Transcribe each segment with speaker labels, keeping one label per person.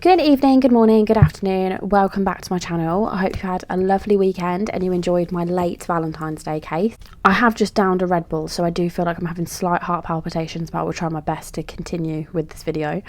Speaker 1: Good evening, good morning, good afternoon. Welcome back to my channel. I hope you had a lovely weekend and you enjoyed my late Valentine's Day case. I have just downed a Red Bull, so I do feel like I'm having slight heart palpitations, but I will try my best to continue with this video.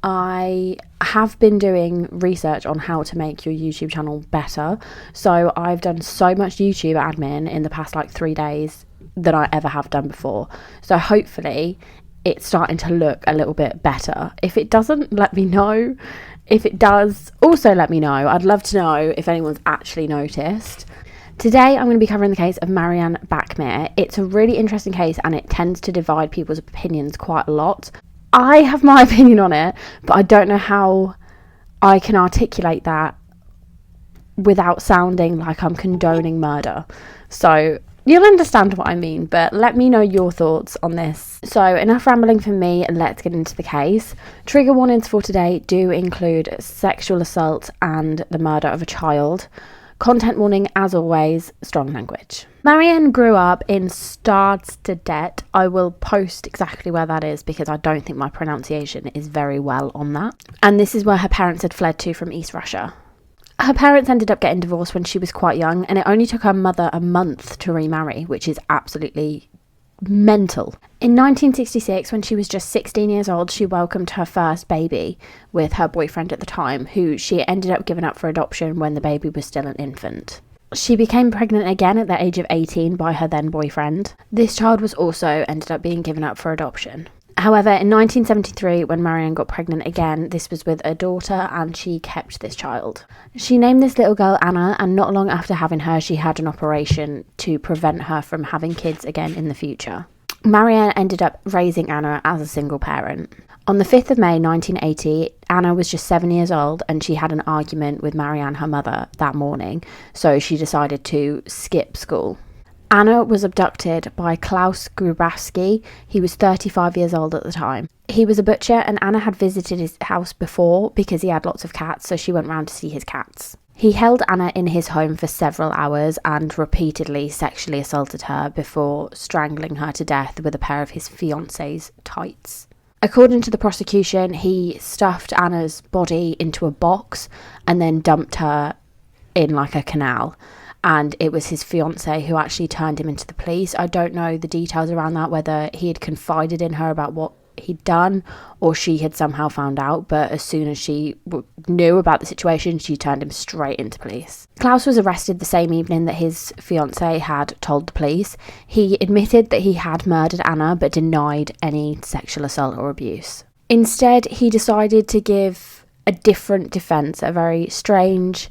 Speaker 1: I have been doing research on how to make your YouTube channel better. So I've done so much YouTube admin in the past 3 days than I ever have done before. So hopefully it's starting to look a little bit better. If it doesn't, let me know. If it does, also let me know. I'd love to know if anyone's actually noticed. Today I'm going to be covering the case of Marianne Bachmeier. It's a really interesting case and it tends to divide people's opinions quite a lot. I have my opinion on it, but I don't know how I can articulate that without sounding like I'm condoning murder. So you'll understand what I mean, but let me know your thoughts on this. So enough rambling from me, let's get into the case. Trigger warnings for today do include sexual assault and the murder of a child. Content warning, as always, strong language. Marianne grew up in Stadstedt. I will post exactly where that is because I don't think my pronunciation is very well on that. And this is where her parents had fled to from East Russia. Her parents ended up getting divorced when she was quite young, and it only took her mother a month to remarry, which is absolutely mental. In 1966, when she was just 16 years old, she welcomed her first baby with her boyfriend at the time, who she ended up giving up for adoption when the baby was still an infant. She became pregnant again at the age of 18 by her then boyfriend. This child was also ended up being given up for adoption. However, in 1973, when Marianne got pregnant again, this was with a daughter and she kept this child. She named this little girl Anna, and not long after having her, she had an operation to prevent her from having kids again in the future. Marianne ended up raising Anna as a single parent. On the 5th of May 1980, Anna was just 7 years old and she had an argument with Marianne, her mother, that morning, so she decided to skip school. Anna was abducted by Klaus Grabowski. He was 35 years old at the time. He was a butcher and Anna had visited his house before because he had lots of cats, so she went round to see his cats. He held Anna in his home for several hours and repeatedly sexually assaulted her before strangling her to death with a pair of his fiance's tights. According to the prosecution, he stuffed Anna's body into a box and then dumped her in a canal. And it was his fiancée who actually turned him into the police. I don't know the details around that, whether he had confided in her about what he'd done or she had somehow found out, but as soon as she knew about the situation, she turned him straight into police. Klaus was arrested the same evening that his fiancée had told the police. He admitted that he had murdered Anna, but denied any sexual assault or abuse. Instead, he decided to give a different defence, a very strange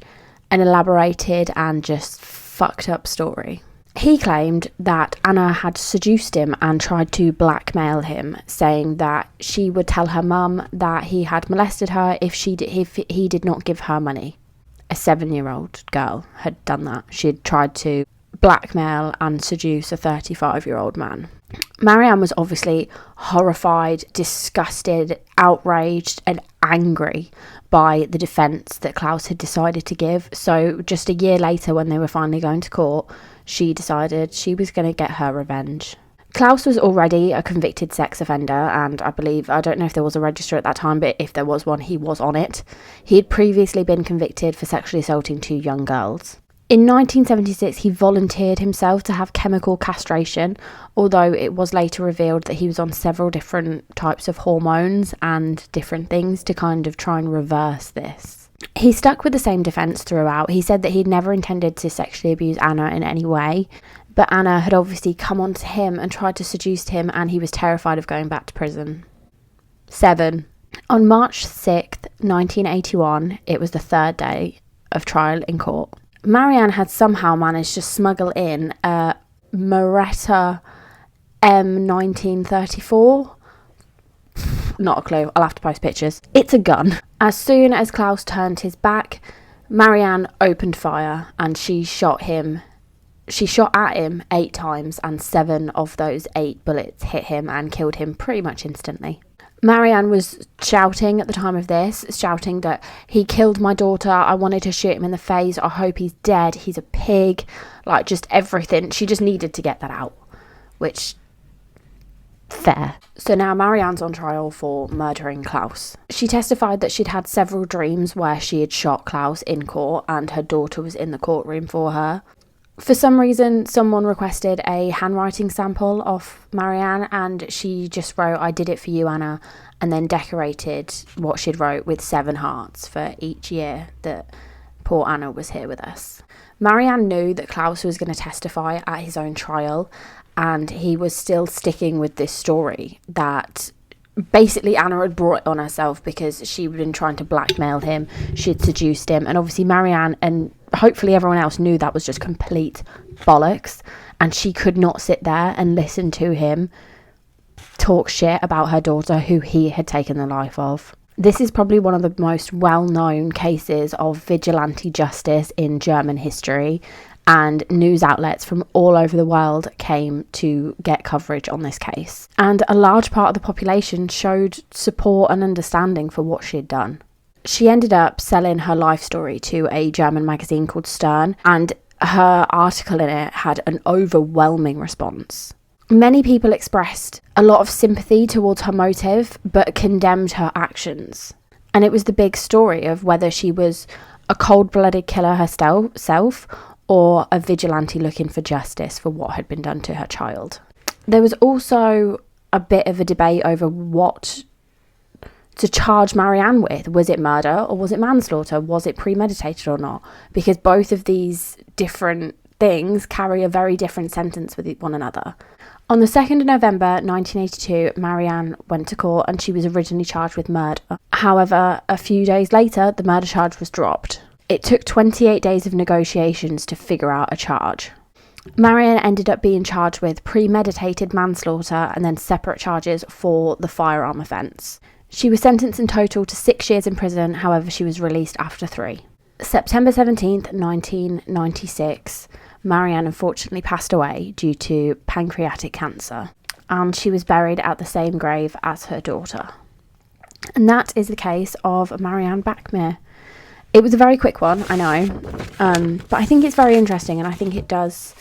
Speaker 1: and elaborated and just fucked up story. He claimed that Anna had seduced him and tried to blackmail him, saying that she would tell her mum that he had molested her if he did not give her money. A 7-year-old girl had done that. She had tried to blackmail and seduce a 35-year-old man. Marianne was obviously horrified, disgusted, outraged and angry by the defence that Klaus had decided to give. So just a year later, when they were finally going to court, she decided she was going to get her revenge. Klaus was already a convicted sex offender, and I don't know if there was a register at that time, but if there was one, he was on it. He had previously been convicted for sexually assaulting 2 young girls. In 1976, he volunteered himself to have chemical castration, although it was later revealed that he was on several different types of hormones and different things to kind of try and reverse this. He stuck with the same defence throughout. He said that he'd never intended to sexually abuse Anna in any way, but Anna had obviously come on to him and tried to seduce him, and he was terrified of going back to prison. 7. On March 6th, 1981, it was the 3rd day of trial in court. Marianne had somehow managed to smuggle in a Beretta M1934. Not a clue. I'll have to post pictures. It's a gun. As soon as Klaus turned his back, Marianne opened fire and she shot at him 8 times, and 7 of those 8 bullets hit him and killed him pretty much instantly. Marianne was shouting at the time of this, shouting that he killed my daughter, I wanted to shoot him in the face, I hope he's dead, he's a pig, just everything. She just needed to get that out, which Fair. So now Marianne's on trial for murdering Klaus. She testified that she'd had several dreams where she had shot Klaus in court and her daughter was in the courtroom for her. For some reason, someone requested a handwriting sample of Marianne and she just wrote, "I did it for you, Anna," and then decorated what she'd wrote with 7 hearts for each year that poor Anna was here with us. Marianne knew that Klaus was going to testify at his own trial, and he was still sticking with this story that basically Anna had brought it on herself because she'd been trying to blackmail him, she'd seduced him, and obviously Marianne and hopefully everyone else knew that was just complete bollocks, and she could not sit there and listen to him talk shit about her daughter who he had taken the life of. This is probably one of the most well-known cases of vigilante justice in German history, and news outlets from all over the world came to get coverage on this case. And a large part of the population showed support and understanding for what she'd done. She ended up selling her life story to a German magazine called Stern, and her article in it had an overwhelming response. Many people expressed a lot of sympathy towards her motive, but condemned her actions. And it was the big story of whether she was a cold-blooded killer herself or a vigilante looking for justice for what had been done to her child. There was also a bit of a debate over what to charge Marianne with. Was it murder or was it manslaughter? Was it premeditated or not? Because both of these different things carry a very different sentence with one another. On the 2nd of November 1982, Marianne went to court and she was originally charged with murder. However, a few days later, the murder charge was dropped. It took 28 days of negotiations to figure out a charge. Marianne ended up being charged with premeditated manslaughter and then separate charges for the firearm offence. She was sentenced in total to 6 years in prison, however she was released after 3. September 17th, 1996, Marianne unfortunately passed away due to pancreatic cancer, and she was buried at the same grave as her daughter. And that is the case of Marianne Bachmeier. It was a very quick one, I know, but I think it's very interesting, and I think it does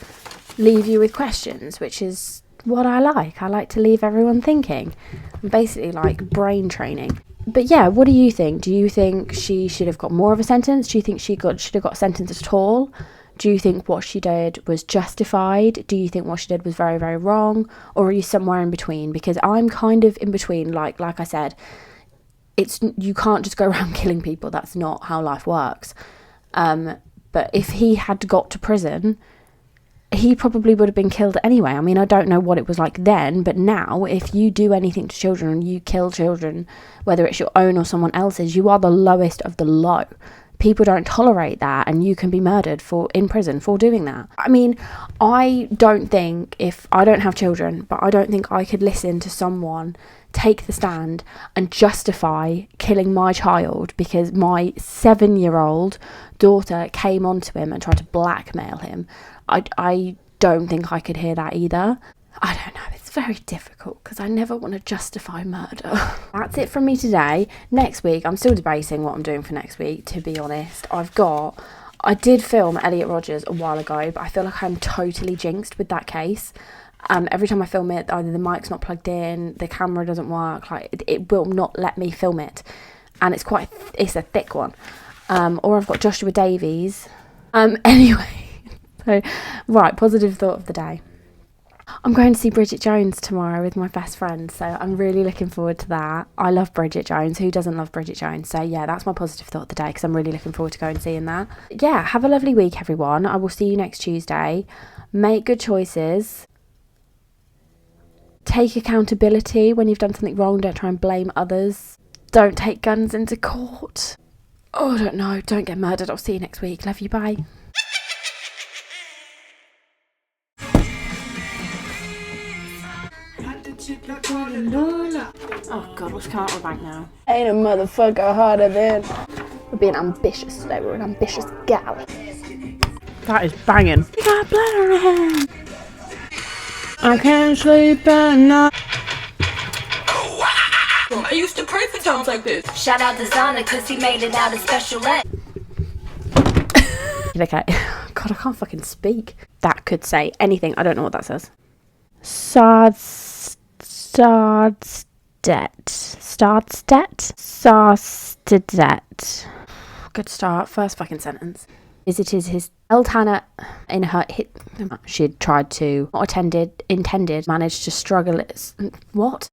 Speaker 1: leave you with questions, which is what I like. I like to leave everyone thinking, basically like brain training. But yeah, what do you think? Do you think she should have got more of a sentence? Do you think she should have got a sentence at all? Do you think what she did was justified? Do you think what she did was very, very wrong? Or are you somewhere in between? Because I'm kind of in between. Like I said, you can't just go around killing people. That's not how life works. But if he had got to prison, he probably would have been killed anyway. I mean, I don't know what it was like then, but now if you do anything to children and you kill children, whether it's your own or someone else's, you are the lowest of the low. People don't tolerate that, and you can be murdered in prison for doing that. I mean, I don't think, if I don't have children, but I don't think I could listen to someone take the stand and justify killing my child because my 7-year-old daughter came onto him and tried to blackmail him. I don't think I could hear that either. I don't know, it's very difficult because I never want to justify murder. That's it from me today. Next week, I'm still debating what I'm doing for next week, to be honest. I did film Elliot Rodgers a while ago, but I feel like I'm totally jinxed with that case. Every time I film it, either the mic's not plugged in, the camera doesn't work, like it will not let me film it. And it's a thick one. Or I've got Joshua Davies. Anyway, so, right, positive thought of the day. I'm going to see Bridget Jones tomorrow with my best friend, so I'm really looking forward to that. I love Bridget Jones. Who doesn't love Bridget Jones? So yeah, that's my positive thought of the day because I'm really looking forward to going and seeing that. Yeah, have a lovely week, everyone. I will see you next Tuesday. Make good choices. Take accountability when you've done something wrong. Don't try and blame others. Don't take guns into court. Oh, I don't know. Don't get murdered. I'll see you next week. Love you. Bye. Oh god, what's coming out of my bank now? Ain't a motherfucker harder than. We're being ambitious today, we're an ambitious gal. That is banging. You got blood on your hand. I can't sleep at night.
Speaker 2: I used to pray for times like this.
Speaker 3: Shout out to Zana cause he made it out of special ed.
Speaker 1: Okay. God, I can't fucking speak. That could say anything. I don't know what that says. Sad. Sarstedt. Good start. First fucking sentence. Visited his Eltana in her she'd tried to, not intended, managed to struggle. What?